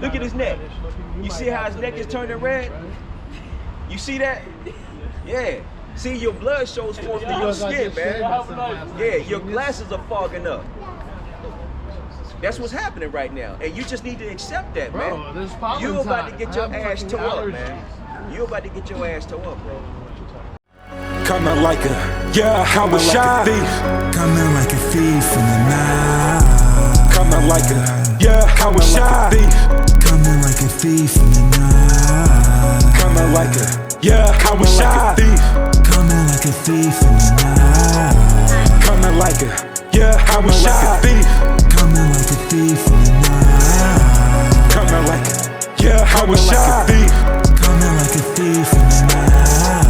Look at his neck. You see how his neck is turning red? You see that? Yeah. See, your blood shows forth through your skin, man. Yeah, your glasses are fogging up. That's what's happening right now. And you just need to accept that, man. You about to get your ass tore up, man. You about to get your ass tore up, bro. Coming like a, yeah, how a shot. Coming like a thief in the night. Coming like a, yeah, how a shot. Coming like a thief in the night. Coming like a, yeah, how a shot. Coming like a thief in the night. Coming like a, yeah, how a shot. Coming like a thief in the night. Coming like a, yeah, how a shot. Coming like a thief in the night.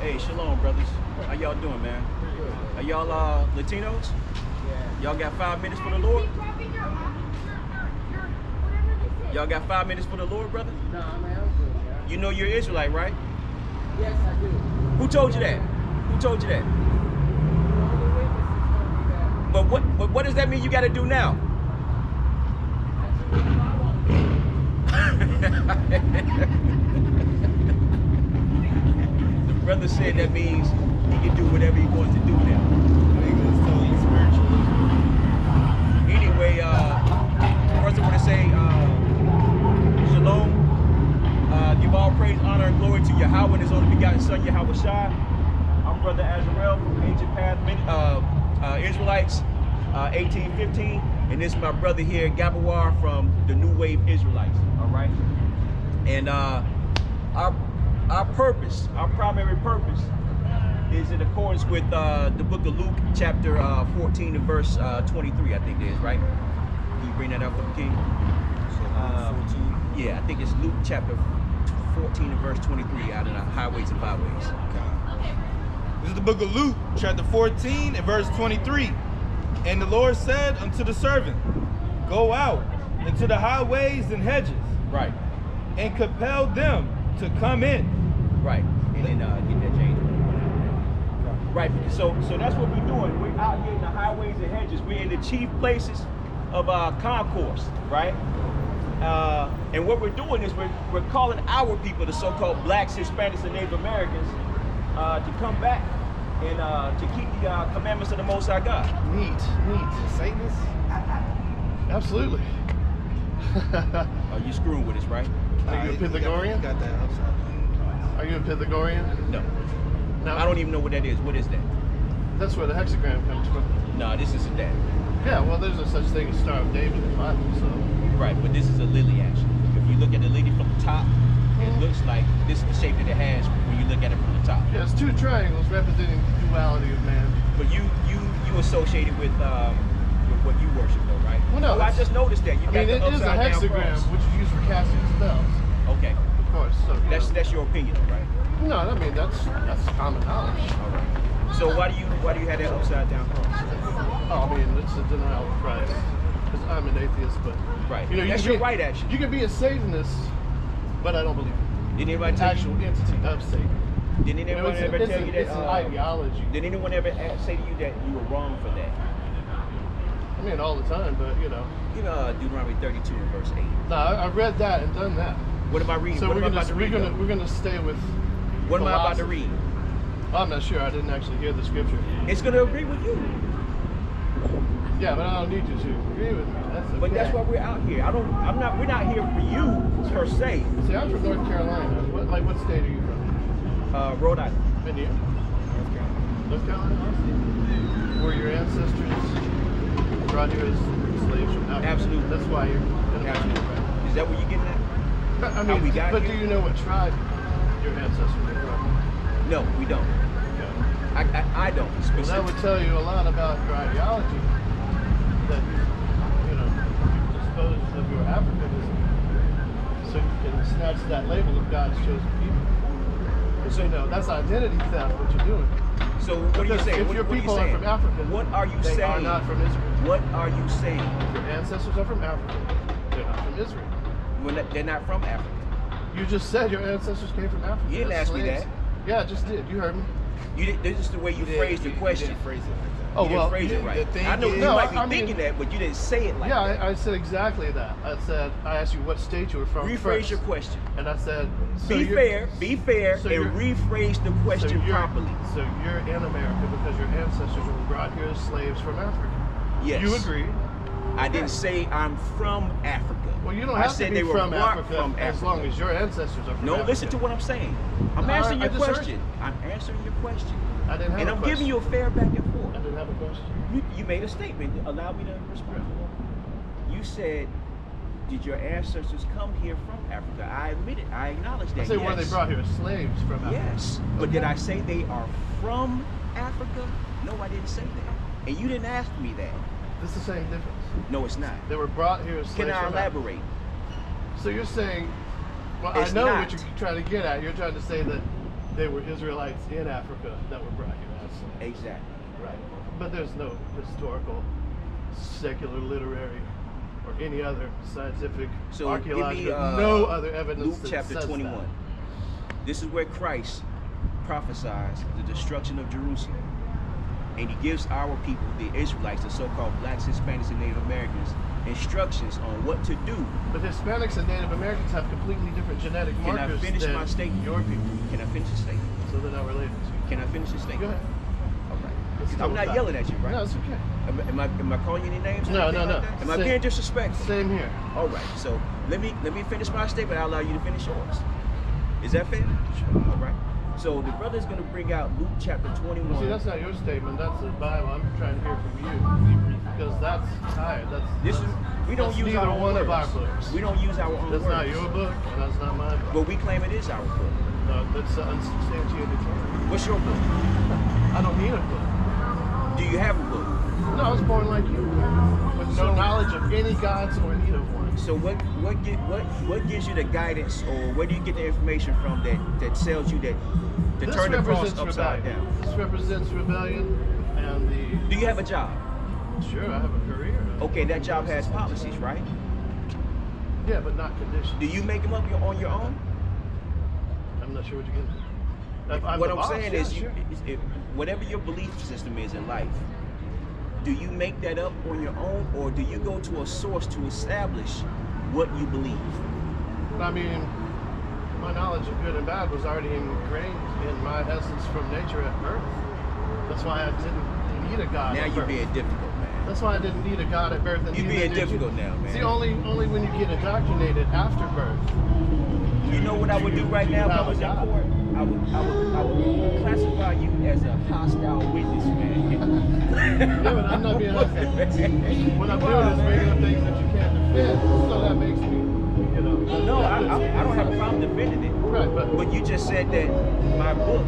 Hey, shalom, brothers. How y'all doing, man? Are y'all Latinos? Y'all got 5 minutes for the Lord? Y'all got 5 minutes for the Lord, brother? No, man, I'm good, man. You know you're Israelite, right? Yes, I do. Who told you that? Who told you that? The only witnesses told me that. But what does that mean you got to do now? That's what I want. The brother said that means he can do whatever he wants to do now. Anyway, first I want to say shalom. Give all praise, honor, and glory to Yahweh and His only begotten Son, Yahweh Shai. I'm Brother Azrael from Ancient Path Israelites, 1815. And this is my brother here, Gabawar, from the New Wave Israelites. All right? And our purpose, our primary purpose, is in accordance with the book of Luke, chapter 14 and verse 23, I think it is, right? Can you bring that up for the king? Yeah, I think it's Luke chapter 14 and verse 23, out of the highways and byways. This is the book of Luke, chapter 14 and verse 23. And the Lord said unto the servant, go out into the highways and hedges, Right, and compel them to come in. right. And then get that change. Right, so that's what we're doing. We're out here in the highways and hedges. We're in the chief places of concourse, right? And what we're doing is we're calling our people, the so-called blacks, Hispanics, and Native Americans, to come back and to keep the commandments of the Most High God. Neat. Satanists? Absolutely. You screwing with us, right? Are you a Pythagorean? Got that upside down. Are you a Pythagorean? No. No. I don't even know what that is. What is that? That's where the hexagram comes from. No, this isn't that. Yeah, well, there's no such thing as Star of David in the Bible, so. Right, but this is a lily, actually. If you look at the lily from the top, it looks like this is the shape that it has when you look at it from the top. Yeah, it's two triangles representing the duality of man. But you associate it with what you worship, though, right? Well, no, I just noticed that. You got it the is a upside down hexagram, cross. which is used for casting spells. Okay, Of course, so. that's your opinion, though, right? No, I mean, that's common knowledge. All right. So why do you have that upside down cross? Oh, I mean, it's a denial of Christ. Because I'm an atheist, but. Right. You know, That's your right, actually. You can be a Satanist, but I don't believe it. Did anybody An tell actual you? entity of Satan. Did anyone ever tell you that? It's an ideology. Did anyone ever say to you that you were wrong for that? I mean, all the time, but you know. Give Deuteronomy 32 and verse 8. No, I read that and done that. What am I reading? So What we're am I about to read? we're gonna stay with. What am I about to philosophy. read? I'm not sure. I didn't actually hear the scripture. It's going to agree with you. Yeah, but I don't need you to agree with me. That's okay. But that's why we're out here. We're not here for you per se. See, I'm from North Carolina. What state are you from? Rhode Island. And you? North Carolina. Awesome. Were your ancestors brought here as slaves from Africa? Absolutely. That's why you're. Absolutely. Is that what you're getting at? I How mean, we got but here? do you know what tribe your ancestors were from? No, we don't. Okay. I don't Well, that specifically. would tell you a lot about your ideology. That, you know, match that label of God's chosen people. So, that's identity theft, what you're doing. So what are you Because saying? if What your are you people are saying? from Africa, What are you they saying? are not from Israel. What are you saying? If your ancestors are from Africa, they're not from Israel. They're not from Africa. You just said your ancestors came from Africa. You didn't as ask me slaves. that. Yeah, I just did. You heard me. You did, this is the way you phrased the question. You didn't phrase it like that. Oh, You didn't well, phrase it right. the thing I know is- you No, might be I mean- thinking that, but you didn't say it like that. Yeah, I said exactly that. I asked you what state you were from Rephrase first. your question. And I said, Be fair, so and you're- rephrase the question properly. So you're in America because your ancestors were brought here as slaves from Africa. Yes. You agree? I didn't say I'm from Africa. Well, you don't I have said to they be were from brought Africa from as Africa. long as your ancestors are from No, Africa. listen to what I'm saying. I'm No, answering I your just heard question. I'm answering your question. I didn't have And a I'm question. giving you a fair back and I forth. didn't have a question. You made a statement. Allow me to respond. You said, did your ancestors come here from Africa? I admit it. I acknowledge that. I say yes. were they brought here as slaves from Africa? Yes. But did I say they are from Africa? No, I didn't say that. And you didn't ask me that. It's the same difference. No, it's not. They were brought here as slaves Can I from Africa. elaborate? So you're saying, well, It's I know not. what you're trying to get at. You're trying to say that they were Israelites in Africa that were brought here as slaves. Exactly. Right. But there's no historical, secular, literary, or any other scientific, So archaeological, give me, no other evidence Luke that chapter says 21. that. This is where Christ prophesies the destruction of Jerusalem. And he gives our people, the Israelites, the so-called blacks, Hispanics, and Native Americans, instructions on what to do. But Hispanics and Native Americans have completely different genetic Can I markers finish than my statement? your people. Can I finish the statement? So they're not related to you. Can I finish the Go statement? ahead. All right. Let's go I'm with not that. yelling at you, right? No, it's okay. Am I calling you any names? or No, anything no, like no. that? Am I Same- being disrespectful? Same here. All right. So let me finish my statement. I'll allow you to finish yours. Is that fair? All right. So the brother's going to bring out Luke chapter 21. See, that's not your statement. That's the Bible. I'm trying to hear from you because that's tired. We don't that's use neither our own one words. of our books. We don't use our own That's words. not your book, and that's not my book. But we claim it is our book. No, that's unsubstantiated. What's your book? I don't need a book. Do you have a book? No, I was born like you, with no So- knowledge of any gods or need of one. So what gives you the guidance, or where do you get the information from that tells you that to This turn the cross represents upside rebellion. down? This represents rebellion and the. Do you have a job? Sure, I have a career. Okay, that job has policies, right? Yeah, but not conditions. Do you make them up on your own? I'm not sure what you're getting at. If I'm What the I'm boss, saying yeah, is, sure. whatever your belief system is in life, do you make that up on your own, or do you go to a source to establish what you believe? I mean, my knowledge of good and bad was already ingrained in my essence from nature at birth. That's why I didn't need a God Now at you're birth. being difficult, man. That's why I didn't need a God at birth. And You're neither being did you. difficult now, man. See, only when you get indoctrinated after birth. You know what I would do right now if I was in court? I would classify you as a hostile witness, man. Yeah, but I'm not being hostile. What I'm doing is bringing up things that you can't defend, so that makes me, No, I don't have a problem defending it. Right, but you just said that my book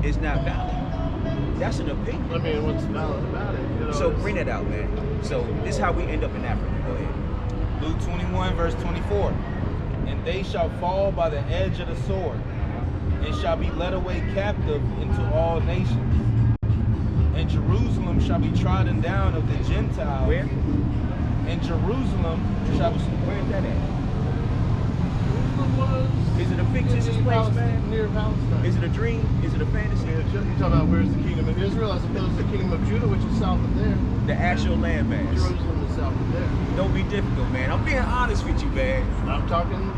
is not valid. That's an opinion. I mean, what's valid about it? So bring that out, man. So this is how we end up in Africa. Go ahead. Luke 21, verse 24. And they shall fall by the edge of the sword, and shall be led away captive into all nations. And Jerusalem shall be trodden down of the Gentiles. Where? And Jerusalem shall be... Where is that at? Jerusalem was Is it a fictitious place, man? near Palestine. Is it a dream? Is it a fantasy? You're talking about where's the kingdom of Israel as opposed to the kingdom of Judah, which is south of there. The actual landmass. Jerusalem is south of there. Don't be difficult, man. I'm being honest with you, man. I'm talking.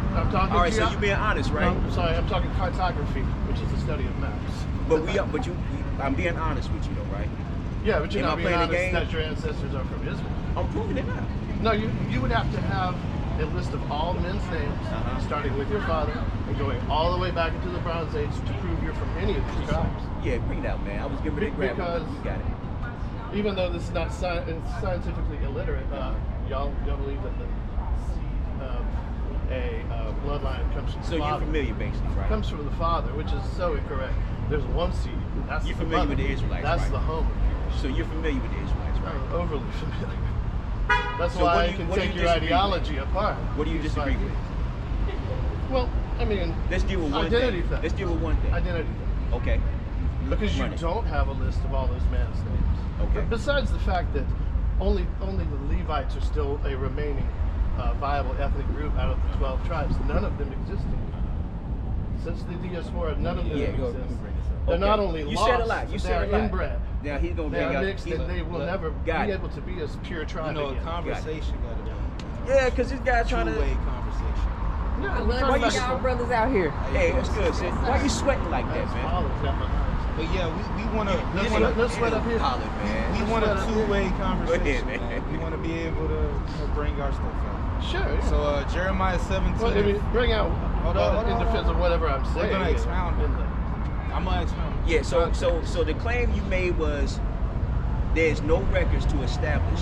All right, so you're being honest, right? No, I'm sorry, I'm talking cartography, which is the study of maps. I'm being honest with you, though, right? Yeah, but you're Am I not being playing the honest game? that your ancestors are from Israel. I'm proving it now. No, you would have to have a list of all men's names, starting with your father and going all the way back into the Bronze Age to prove you're from any of these tribes. Yeah, bring it out, man. I was getting ready to grab it. Because- You got it. Even though this is not it's scientifically illiterate, y'all believe that the seed of a bloodline comes from So the you're father. familiar, basically, right? Comes from the father, which is so incorrect. There's one seed. That's You're the familiar mother. with the Israelites, That's right? the home. So you're familiar with the Israelites, right? I'm overly familiar. That's So why what I do you- can what do take you your disagree with? ideology apart. What do you Piece by disagree with? piece. Well, I mean, Let's deal with one identity thing. theft. Let's deal with one thing. Identity theft. Okay. Because you Run it. don't have a list of all those man's names. Okay. But besides the fact that only the Levites are still a remaining viable ethnic group out of the 12 tribes, none of them exist anymore. Since the diaspora, none of them Yeah, exist. let me bring this up. They're Okay. not only You lost, said a lot. You they said are a lot. inbred. Now he's gonna They bring are out. mixed, and they will never got be it. able to be a pure tribe You know, a again. conversation got to be Yeah, because this guy's trying to. two-way conversation. Yeah, I we're love talking these about y'all brothers out here. Hey, what's good, sis? Why you sweating like that, That's man? Paul has got my eyes. But yeah, we want to Let's sweat up here. Colin, man. we want a Let's two-way conversation. man. Man. We want to be able to bring our stuff out. Sure. Yeah. So Jeremiah 17. well, I mean, bring out Hold on, in defense of whatever I'm saying. gonna expound in on the- I'm gonna expound. Yeah, so the claim you made was there's no records to establish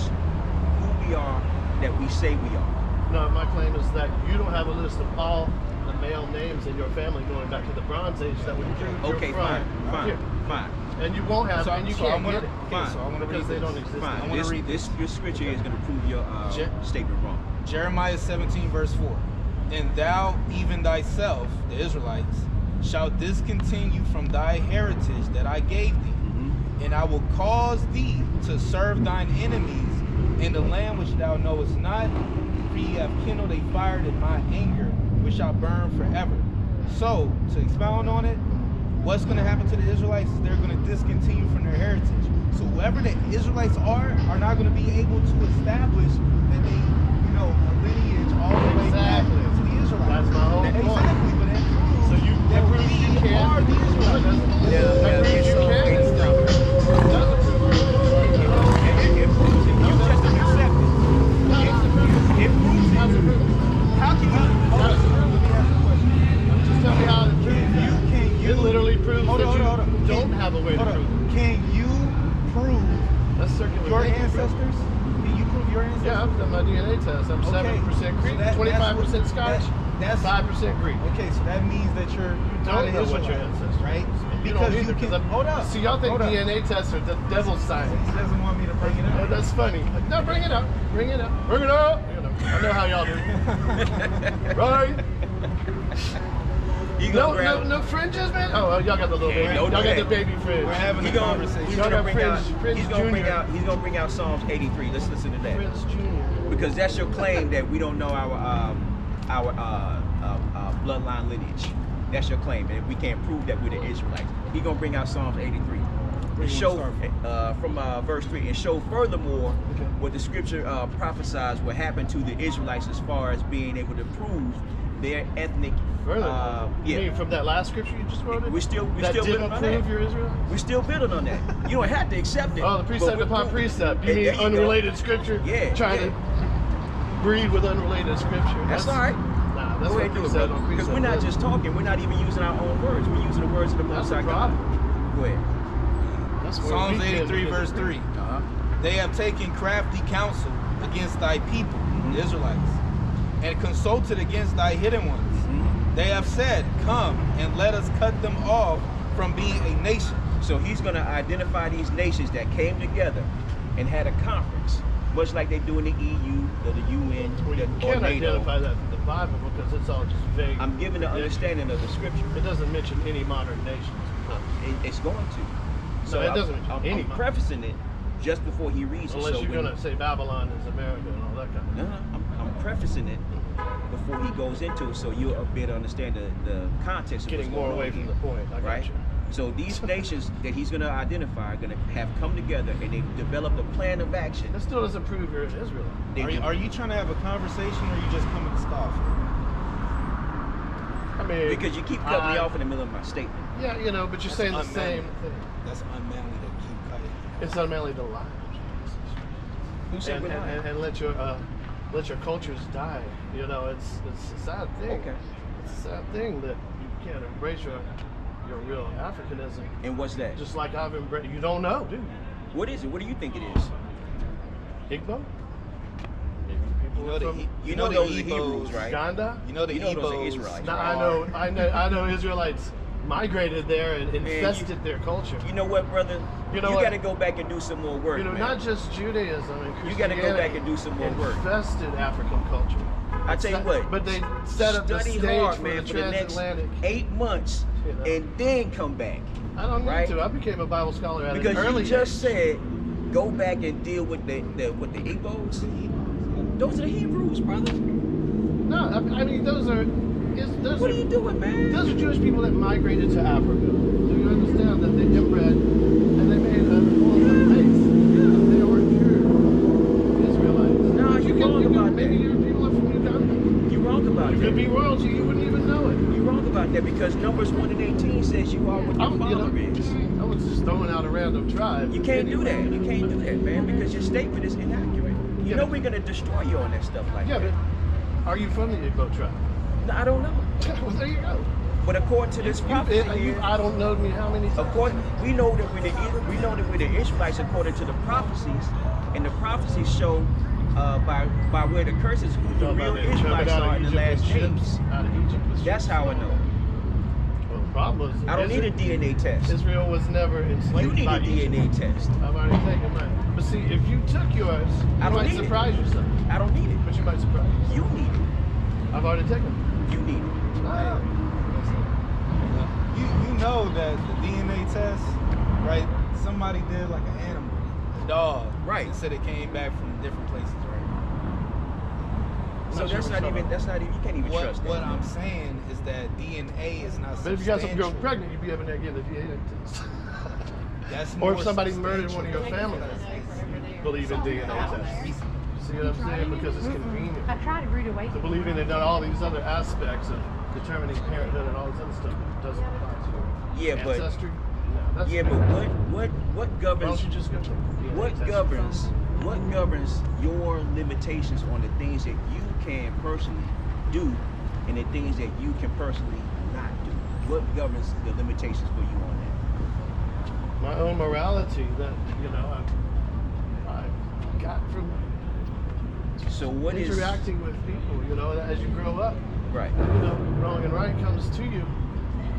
who we are that we say we are. No, my claim is that you don't have a list of all the male names in your family going back to the Bronze Age that would prove Okay, you're from fine. here. Fine. And you won't have, So- and you so can't I'm gonna- get it. fine. So I want to Because read they this. don't exist. Fine. I wanna read Your scripture is going to prove your statement wrong. Jeremiah 17 verse 4. And thou, even thyself, the Israelites, shalt discontinue from thy heritage that I gave thee, and I will cause thee to serve thine enemies in the land which thou knowest not, for ye have kindled a fire in my anger, which shall burn forever. So, to expound on it, what's going to happen to the Israelites is they're going to discontinue from their heritage. So whoever the Israelites are not going to be able to establish that they, a lineage all the way back Exactly. to the Israelites. That's my whole point. Exactly, but that proves So that proves you we can't. are the Israelites. That proves you can't. It doesn't prove It proves it. You just don't accept it. It proves it. How can you? Just tell me how to prove Can you it literally proves hold that on, hold on. you don't have a way to Hold prove on. it. Can you prove That's circular your thinking, bro. ancestors? Can you prove your ancestors? Yeah, I've done my DNA test. I'm 7% Greek, So that's 25% what- Scottish, that's 5% Greek. Okay, so that means that you're not Don't an know what your Israelite, ancestors right? You Because don't you either, can. I'm- Hold up. See, y'all think Hold up. DNA tests are the devil's science. He doesn't want me to bring it Oh, up. that's funny. No, bring it up. Bring it up. Bring it up. I know how y'all do. Right? You No, gonna grab? no fringes, man. Oh, y'all got the little baby. no Y'all got drag. the baby fringe. We're having He a gonna, conversation. he's Y'all gonna got bring out. Prince He's gonna bring Jr. out. He's gonna bring out Psalms 83. Let's listen to that. Prince Jr. Because that's your claim that we don't know our bloodline lineage. That's your claim, and we can't prove that we're the Israelites. He's gonna bring out Psalms 83 and show from verse 3 and show furthermore what the scripture prophesies what happened to the Israelites as far as being able to prove their ethnic. Further, you Yeah, mean from that last scripture you just quoted? we're still that building didn't on prove that. you're Israel? We're still building on that. You don't have to accept it. Oh, the precept but we're upon proving it. precept. You And there mean go. unrelated scripture? Yeah, Trying yeah. to breed with unrelated scripture. That's all right. Nah, that's Go what ahead, do it, precept brother. on Because precept we're not is. just talking. We're not even using our own words. We're using the words of the That's Most the High God. problem. Go ahead. That's where Psalms we can 83 begin verse to 3. Uh-huh. They have taken crafty counsel against thy people, the Israelites, and consulted against thy hidden ones. They have said, come and let us cut them off from being a nation. So he's going to identify these nations that came together and had a conference, much like they do in the EU, or the UN, Well, you or can't NATO. identify that from the Bible because it's all just vague. I'm giving the understanding of the scripture. It doesn't mention any modern nations. It's going to. No, it doesn't mention I'm any. prefacing it just before he reads it. Unless so you're when- going to say Babylon is America and all that kind of No, I'm prefacing it before he goes into it, so you'll better understand the context of Getting what's more going away on from here, the point. I got right? you. So these nations that he's going to identify are going to have come together and they've developed a plan of action. That still doesn't prove you're an Israelite. They Are you trying to have a conversation or are you just coming to scoff? I mean, because you keep cutting me off in the middle of my statement. Yeah, but you're That's saying the unmanly. same thing. That's unmanly to keep cutting. It's unmanly to lie. Who said And, we're not? and let your cultures die. It's a sad thing. Okay. It's a sad thing that you can't embrace your real Africanism. And what's that? Just like I've embraced. You don't know, do you? What is it? What do you think it is? Igbo? You know the, from You know those are Igbos, Hebrews, right? Uganda? You know the You know those are Igbos. Israelites. Now, I know Israelites migrated there and infested their culture. You know what, brother? You know you what? got to go back and do some more work. You know, man. not just Judaism and Christianity. You got to go back and do some more work. Infested African culture. I tell you what. But they set up the study stage hard, for man, the for the next transatlantic. 8 months, You know. and then come back. I don't need right? to. I became a Bible scholar at Because an early you just age. said, go back and deal with the Igbos. Those are the Hebrews, brother. No, I mean those are. What are you doing, man? Those are Jewish people that migrated to Africa. Do you understand that they inbred and they made a whole other race? They weren't pure Israelites. No, you're wrong about maybe that. your people are from Uganda. You're wrong about You that. could be royalty, you wouldn't even know it. You're wrong about that because Numbers 1 and 18 says you are what your father is. I was just throwing out a random tribe. You can't do that. You can't do that, man, because your statement is inaccurate. You Yeah, know but- we're gonna destroy you on that stuff like Yeah, that. but are you from the Igbo tribe? No, I don't know. Well, there you go. But according to this prophecy here, I don't know me how many times. we know that we're the Israelites according to the prophecies, and the prophecies show by where the curses who the real Israelites are in the last days. Out of Egypt with That's ships. how I know. Well, the problem is I don't need a DNA test. Israel was never enslaved You need by a DNA Egypt. test. I've already taken mine. But see, if you took yours, I you don't might need it. surprise yourself. I don't need it. But you might surprise yourself. You need it. I've already taken it. You need it. You know that the DNA test, right? Somebody did like an animal, a dog, Right. and said it came back from different places, right? So that's not even. You can't even trust that. What I'm saying is that DNA is not. But if you got some girl substantial. pregnant, you'd be having to get a DNA test. That's Or more if somebody murdered one of your substantial. family, believe in DNA tests. See what I'm saying? Because it's convenient. I tried to root away To from believe in it and all these other aspects of determining parenthood and all this other stuff doesn't apply to your Yeah, but ancestry. No, that's yeah, but what why governs don't you just go to DNA what test? governs your limitations on the things that you can personally do and the things that you can personally not do? What governs the limitations for you on that? My own morality that I got from So what is interacting with people. As you grow up, right? wrong and right comes to you.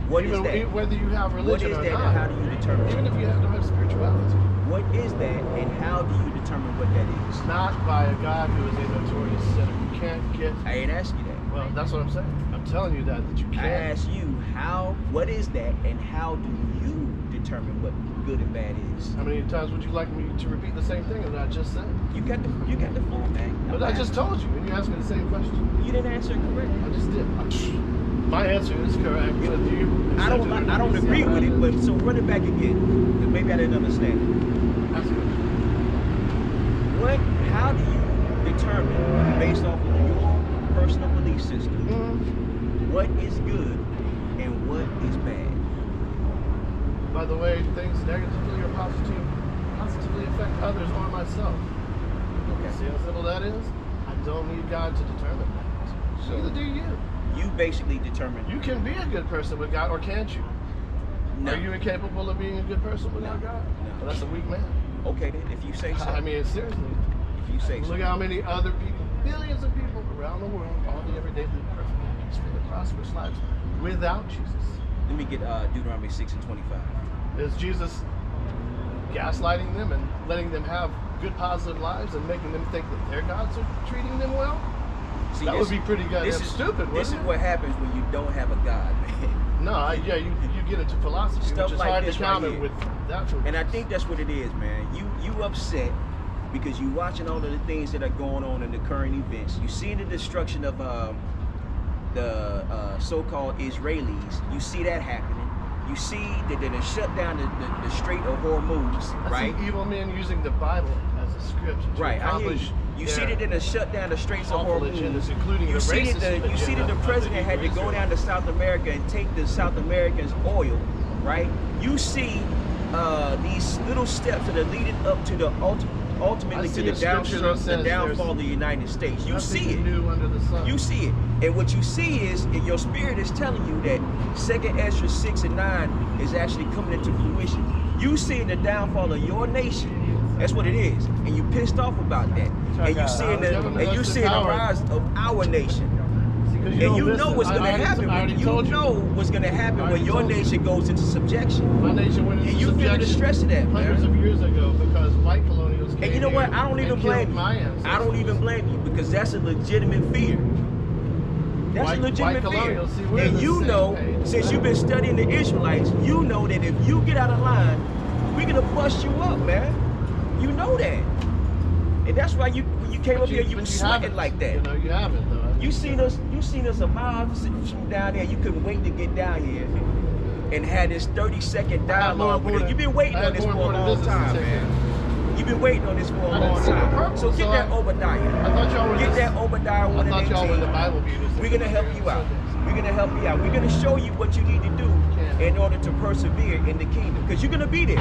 What is Even that? whether you have What religion is or that, not. and how do you determine? Even if you don't have spirituality. What is that, and how do you determine what that is? Not by a God who is a notorious sinner. You can't get. I ain't asked you that. Well, that's what I'm saying. I'm telling you that you can't. I asked you what is that, and how do you determine what good and bad is? How many times would you like me to repeat the same thing that I just said? You got the floor, man. But I just told you, and you asked me the same question. You didn't answer it correctly. I just did. My answer is correct. But do you? I don't agree with it, but so run it back again. 'Cause maybe I didn't understand it. That's good. How do you determine, based off of your personal belief system, what is good and what is bad? By the way, things negatively or positively affect others or myself. See how simple that is? I don't need God to determine that. So- Neither do you. You basically determine. You can be a good person with God, or can't you? No. Are you incapable of being a good person without God? No. Well, that's a weak man. Okay, then, if you say so. I mean, seriously. If you say so. Look how many other people, billions of people around the world, all the everyday live perfect, peaceful, prosperous lives without Jesus. Let me get Deuteronomy 6 and 25. Is Jesus gaslighting them and letting them have good, positive lives and making them think that their gods are treating them well? See, That would be pretty goddamn stupid, This is wouldn't it? what happens when you don't have a God, man. No, you get into philosophy, Stuff which is like hard to this right counter here. with that. And I think that's what it is, man. You upset because you watching all of the things that are going on in the current events. You see the destruction of the so-called Israelis. You see that happening. You see that they shut down the Strait of Hormuz, I right? see evil men using the Bible as a script to Right, I hear accomplish you. You see that they shut down the Straits of awful Hormuz. agendas, including You the see racist that you see that the agenda president of the had to go Hebrew down to South America and take the South Americans' oil, right? You see these little steps that are leading up to the ultimately I to see the a scripture that says downfall of the United States. You Nothing see it. new under the sun. You see it. And what you see is, and your spirit is telling you that 2nd Ezra 6 and 9 is actually coming into fruition. You see the downfall of your nation. That's what it is. And you pissed off about that. And you see the rise of our nation. Because And don't you listen. know what's going to happen. I already You told know what's going to happen I when already your told you. nation goes into subjection. My nation went into And you feel the subjection stress of that, hundreds man. of years ago because white colonials came And you know what? here I don't even and blame killed my you. ancestors. I don't even blame you because that's a legitimate fear. That's White- a legitimate white fear. colonials, see, we're And the you same know, page. since you've been studying the Israelites, you know that if you get out of line, we're gonna bust you up, man. You know that. And that's why when you came up here, you were sweating haven't. like that. You know, you haven't though. You seen us a mile from down there. You couldn't wait to get down here and had this 30-second dialogue with us. You've been waiting on this for a long time, man. You've been waiting on this for a long time. So get that Obadiah. I thought y'all were Get that Obadiah 1 I thought and y'all were the 18. Bible beaters. We're gonna help you out. We're gonna help you out. We're gonna show you what you need to do in order to persevere in the kingdom. Because you're gonna be there.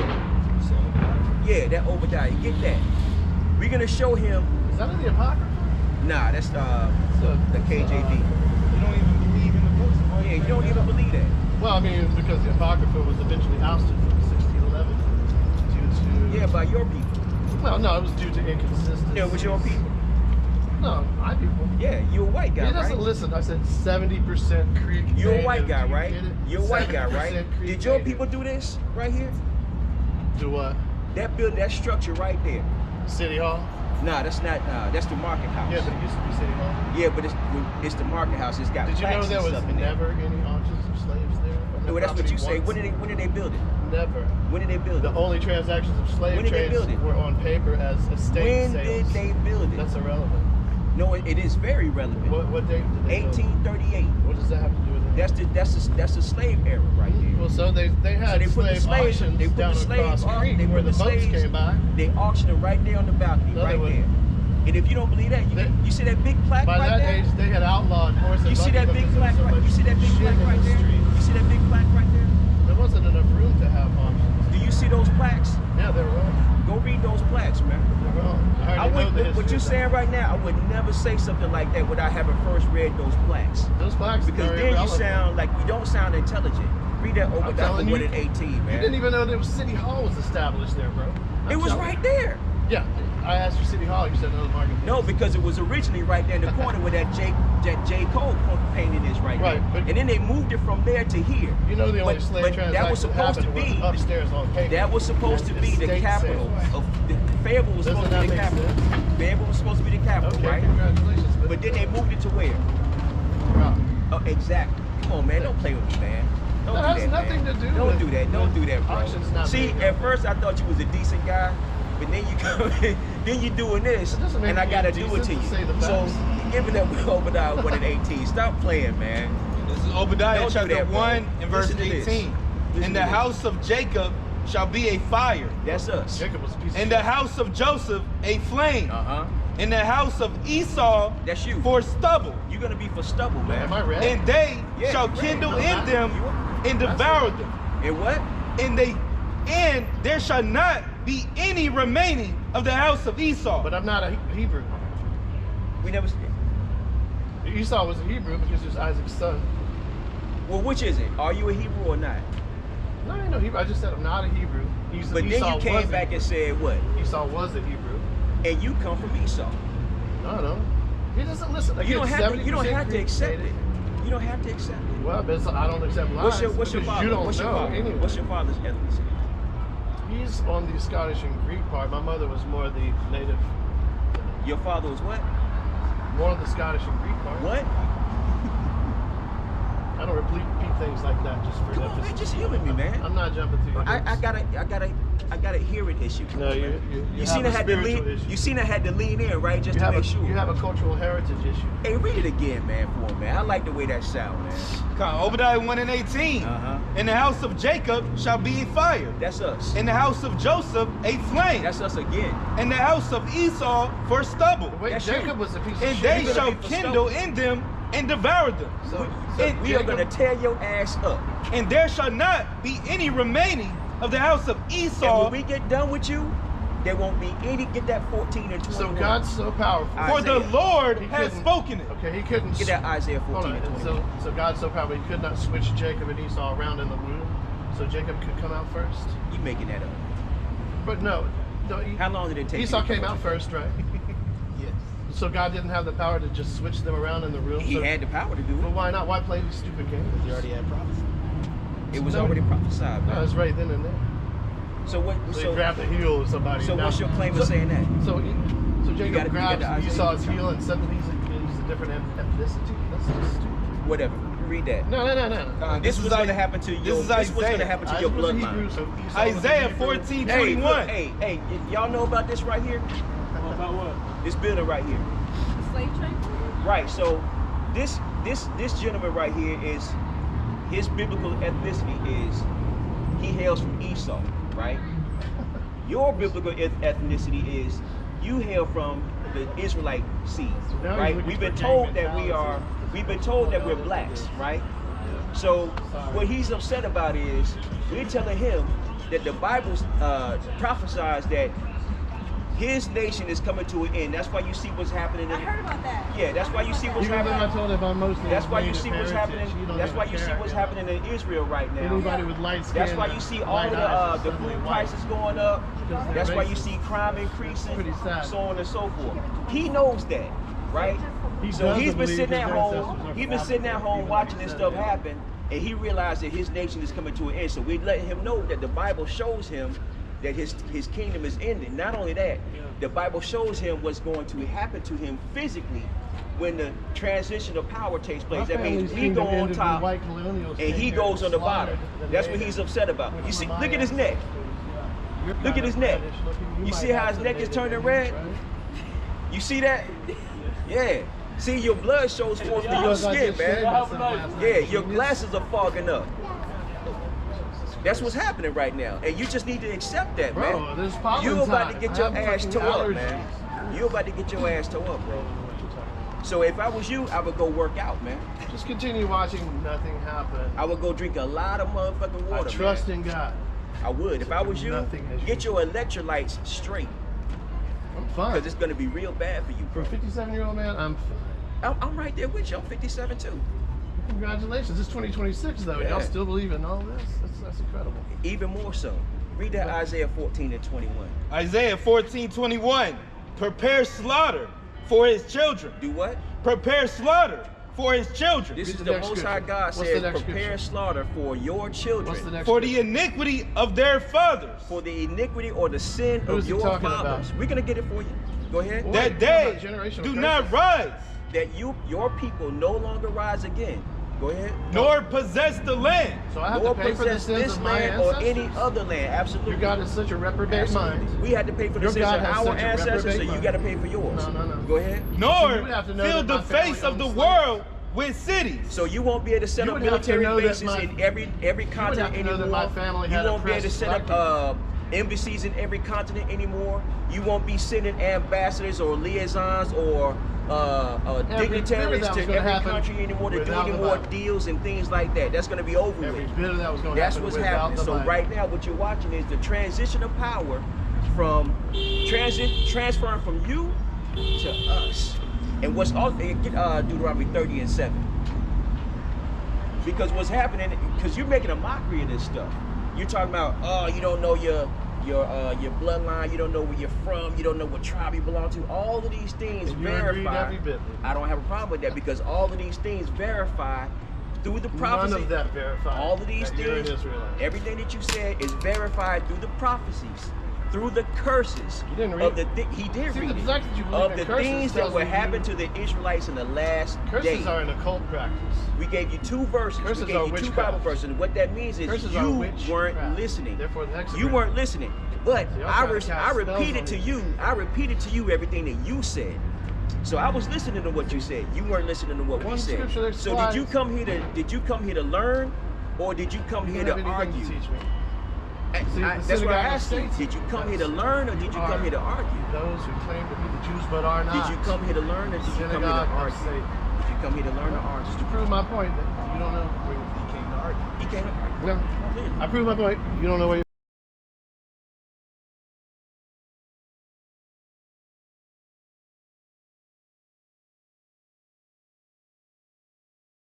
Yeah, that Obadiah. Get that. We're gonna show him. Is that in the Apocrypha? Nah, that's the KJV. You don't even believe in the books. Yeah, you don't even believe that. Well, I mean, because the Apocrypha was eventually ousted from 1611 due to... Yeah, by your people. Well, no, it was due to inconsistency. Yeah, it was your people. No, my people. Yeah, you're a white guy, He doesn't right? listen. I said 70% Creek. You're a native. white guy, Do you right? get it? You're a white guy, right? 70% Creek Did your native. people do this right here? Do what? That structure right there. City Hall? Nah, that's not. That's the market house. Yeah, but it used to be City Hall. Yeah, but it's the market house. It's got. Did you know plaques there and was stuff in there. never any auctions of slaves there? No, that's what you say. When did they build it? Never. When did they build The it? only transactions of slave When did they trades build it? were on paper as estate When sales. did they build it? That's irrelevant. No, it is very relevant. What date did they build it? 1838. What does that have to do with it? That's the slave era right there. Well, so they had So they put the slave slaves. auctions They put down the slaves. across creek where the boats came by. They auctioned them right there on the balcony, No, they right wouldn't. there. And if you don't believe that, you see that big plaque By right that there. age, they had outlawed horse and You see buggy that big because there was plaque so right? much You see that big shit plaque in right the there? street. You see that big plaque right there? There wasn't enough room to have auctions. Do you see those plaques? Yeah, they're wrong. Go read those plaques, man. They're wrong. I I already know the would, history what you're of that. saying right now, I would never say something like that without having first read those plaques. Those plaques Because are then you irrelevant. sound like you don't sound intelligent. Read that over that telling for you, 1 and 18, man. You didn't even know that City Hall was established there, bro. It was right there. Yeah, I asked you City Hall. You said no, market. No, because it was originally right there in the corner where that J. Cole painting is right Right, there. but- And then they moved it from there to here. You know the only slave but transaction that was supposed to happened be was upstairs on paper. That was supposed to be the Estate capital sales. of Fayetteville was Doesn't supposed to be the that make capital. sense? Fayetteville was supposed to be the capital, Okay, right? congratulations. But then they moved it to where? Rock. Oh, exactly. Come on, man. Don't play with me, man. Don't That do has that, nothing man. to do Don't with- do that. Don't do that, bro. auctions not See, being at done. first I thought you was a decent guy, but then you come, then you doing this, It doesn't make and I me gotta do it decent to to you. say the So facts. give it up with Obadiah 1 and 18. Stop playing, man. This is Obadiah Don't do chapter that, bro. 1 and verse Listen to this. 18. Listen In to the this. house of Jacob shall be a fire. That's us. Jacob was a piece of In the house of Joseph a flame. Uh-huh. In the house of Esau That's you. for stubble. You're gonna be for stubble, man. Am I red? And they Yeah, shall you read. kindle No, in not- them you are. and devour them. And what? And there shall not be any remaining of the house of Esau. But I'm not a Hebrew. We never. Esau was a Hebrew because he was Isaac's son. Well, which is it? Are you a Hebrew or not? No, I ain't no Hebrew. I just said I'm not a Hebrew. But then Esau you came was a back and Hebrew. said what? Esau was a Hebrew. And you come from Esau. No. He doesn't listen. You don't have to. You don't 70% have to accept it. Creek You don't have to accept it. Well, but I don't accept lies. What's your because father? You don't what's your know father? anyway. What's your father's ethnicity? He's on the Scottish and Greek part. My mother was more the native. Your father was what? More of the Scottish and Greek part. What? I don't repeat things like that just for Come on, man, emphasis. just humor me, man. I'm not jumping to your I got a hearing issue. Come No, on, you man. have seen a I had to spiritual lean. issue. You seen I had to lean in, right, just You to have make a, sure. you have a cultural heritage issue. Hey, read it again, man, for me, man. I like the way that sound, man. Come on, Obadiah 1 and 18. Uh-huh. In the house of Jacob shall be a fire. That's us. In the house of Joseph a flame. That's us again. In the house of Esau for stubble. Wait, That's Jacob you. was a piece of And shit. they You're shall gonna be for kindle stubble. in them and devour them. So And We are gonna tear your ass up. And there shall not be any remaining of the house of And Esau. when we get done with you, there won't be any. Get that 14 and 21. So God's so powerful. For the Isaiah. Lord He has couldn't- spoken it. Okay, he couldn't. Get that Isaiah Hold 14 on. and 21. So God's so powerful, he could not switch Jacob and Esau around in the womb, so Jacob could come out first. You making that up? But no, How long did it take? Esau you to came come out up? first, right? Yes. So God didn't have the power to just switch them around in the room? He so, had the power to do Well, it. why not? Why play these stupid games? He already had prophecy. It was already prophesied, No, man. it's right then and there. So what? So you grab the heel of somebody. So now- what's your claim of saying that? So Jacob gotta- you grabs got the Esau's Isaiah. heel and suddenly he's a different ethnicity. That's just stupid. Whatever. Read that. No. This was going to happen to your. This is This was going to Isaiah. happen to I your was a bloodline. Hebrew, so Esau was a Isaiah Hebrew. 14:21. Hey, y'all know about this right here? About what? This building right here. Slave trade? Right. So this gentleman right here is his biblical ethnicity is he hails from Esau, right? Your biblical ethnicity is you hail from the Israelite seed, now you're right? looking We've been for told gang that we've been told that we're blacks, right? So what he's upset about is we're telling him that the Bible prophesies that his nation is coming to an end. That's why you see what's happening. I heard about that. Yeah, that's why you see what's Even though I happening. told him I'm mostly That's why you native see what's heritage, happening. you don't That's even why you see care. what's happening in Israel right now. Anybody with light skin. That's why you see all light of eyes the is suddenly food white. prices going up. Because they're That's why you racist. see crime increasing, Pretty sad. so on and so forth. He knows that, right? He So doesn't he's been believe sitting his at ancestors home. are He's been sitting at African, home even watching though he this said stuff that. happen, and he realized that his nation is coming to an end. So we're letting him know that the Bible shows him that his kingdom is ending. Not only that, the Bible shows him what's going to happen to him physically when the transition of power takes place. My That means family's we kingdom go on ended when top white colonials and came he here goes on the slaughtered bottom. the That's what native he's upset about. with You see, my look at his neck. You're Look kind at his of neck. reddish looking. You might see have how his some neck is native turning lineage, red? right? You see that? Yeah. See, your blood shows forth through your Because I skin, just shaved man. myself last night. Yeah, your Genius. glasses are fogging up. That's what's happening right now, and you just need to accept that, Bro, man. there's pollen You about to time. get I your have ass fucking tore up, allergies. man. You about to get your ass tore up, bro. So if I was you, I would go work out, man. Just continue watching nothing happen. I would go drink a lot of motherfucking I water, trust man. in God. I would. If I was you, Nothing has get your electrolytes straight, I'm fine. because it's gonna be real bad for you, For bro. a 57-year-old man, I'm fine. I'm right there with you. I'm 57 too. Congratulations. It's 2026 though. Yeah. Y'all still believe in all this? That's incredible. Even more so. Read that Isaiah 14 and 21. Isaiah 14:21. Prepare slaughter for his children. Do what? Prepare slaughter for his children. This Read is the the next Most High scripture. God What's the says, next prepare scripture? slaughter for your children, What's the next For the scripture? iniquity of their fathers. for the iniquity or the sin Who's of he your talking fathers. about? We're gonna get it for you. Go ahead. Well, That Wait, day what about generational do not curses? rise, That your people no longer rise again. Go ahead. nor possess the land. So I have Nor to pay for the possess sins this of my land or ancestors? any other land. Absolutely. Your God is such a reprobate Absolutely. mind. We had to pay for the Your sins God of has our such a ancestors, so reprobate you mind. got to pay for yours. No. Go ahead. So Nor you would have to know fill that the my family face of the owns slaves. world with cities. So you won't be able to set You up would have to military know that bases my- in every continent have to know anymore. that my family You had won't be able to oppressed set up black embassies in every continent anymore. You won't be sending ambassadors or liaisons or dignitaries that to was gonna every happen country anymore to do without any the more Bible. deals and things like that. That's going to be over Every with. bit of that was going to That's happen what's without happening. the So Bible. right now, what you're watching is the transition of power from transferring from you to us. And what's also get Deuteronomy 30 and 7. Because what's happening, because you're making a mockery of this stuff. You're talking about, oh, you don't know your bloodline, you don't know where you're from, you don't know what tribe you belong to. All of these things And you agreed verify. every bit. I don't have a problem with that because all of these things verify through the prophecy. None of that verified. All of these that you're an things, Israelite. everything that you said is verified through the prophecies, through the curses. You didn't read of the it. he did See, read the it. fact that you believe Of in the curses things that tells will me happen you- to the Israelites in the last Curses days. are an occult practice. We gave you two verses. Curses we are gave you two witchcraft. Bible verses. And what that means is Curses are you witchcraft. weren't listening. Therefore, the hexagram. You weren't listening. But So y'all I trying to cast spells repeated on to me. you. I repeated to you everything that you said. So I was listening to what you said. You weren't listening to what One we said. scripture that So did you applies. come here to learn, or did you come You here don't to have anything argue? to teach me. See, the That's what I synagogue asked you. states Did you come here to learn, or did you are come here to argue? Those who claim to be the Jews but are not. Did you come here to learn, or did you come here to Synagogue of argue? Satan. Did you come here to learn or Just argue? to prove my point that you don't know where you came to argue. You came to argue. No, Clearly. I proved my point. You don't know where you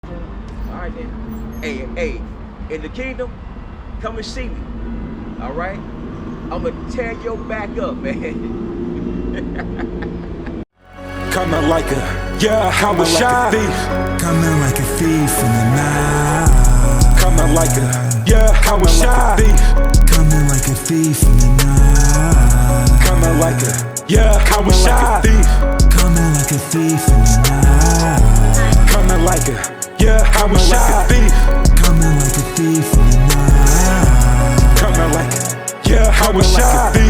All right then. Hey, in the kingdom, come and see me. All right? I'm gonna tear your back up, man. Coming like a, yeah, how was like a thief. Coming like a thief in the night. Coming like a, yeah, how was like a thief. Coming like a thief in the night. Coming like a, yeah, how was like a thief. Coming like a thief in the night. Coming like a, yeah, how was like a thief. Coming like a thief in the night. Coming like a, yeah, how was like a thief.